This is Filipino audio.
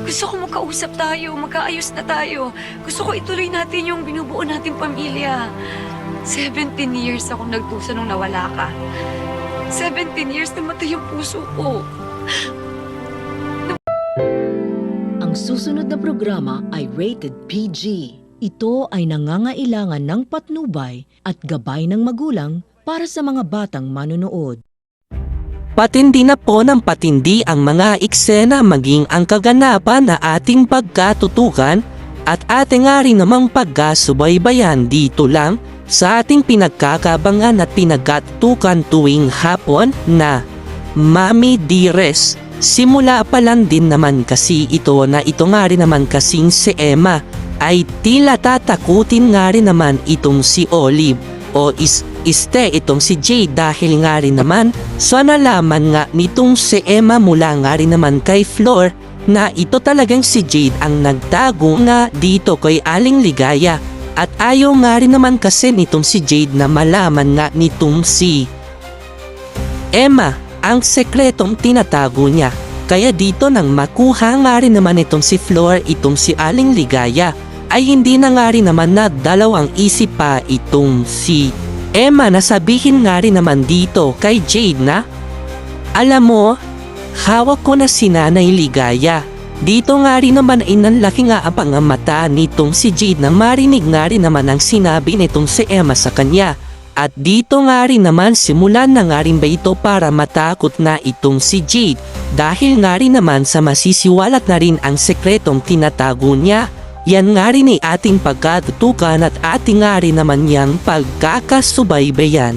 Gusto ko magkausap tayo, magkaayos na tayo. Gusto ko ituloy natin yung binubuo nating pamilya. 17 years ako nagdusa nung nawala ka. 17 years namatay yung puso ko. Ang susunod na programa ay rated PG. Ito ay nangangailangan ng patnubay at gabay ng magulang para sa mga batang manonood. Patindi na po ng patindi ang mga eksena maging ang kaganapan na ating pagkatutukan at ating nga rin namang pagkasubaybayan dito lang sa ating pinagkakabangan at pinagkatutukan tuwing hapon na Mami Dearest. Simula pa lang din naman kasi ito nga rin naman kasing si Emma ay tila tatakutin nga rin naman itong si Olive o itong si Jade dahil nga rin naman sa nalaman nga nitong si Emma mula nga rin naman kay Flor na ito talagang si Jade ang nagtago nga dito kay Aling Ligaya at ayaw nga rin naman kasi nitong si Jade na malaman nga nitong si Emma ang sekretong tinatago niya. Kaya dito nang makuha nga rin naman itong si Flor itong si Aling Ligaya ay hindi na nga rin naman na dalawang isip pa itong si Emma na sabihin nga rin naman dito kay Jade na, alam mo, hawak ko na si Nanay Ligaya. Dito nga rin naman ay nanlaki nga ang pangamata nitong si Jade na marinig nga rin naman ang sinabi nitong si Emma sa kanya. At dito nga rin naman simulan na nga rin ba ito para matakot na itong si Jade dahil nga rin naman sa masisiwalat na rin ang sekretong tinatago niya. Yan nga rin ay ating pagkatutukan at ating nga rin naman niyang pagkakasubaybayan.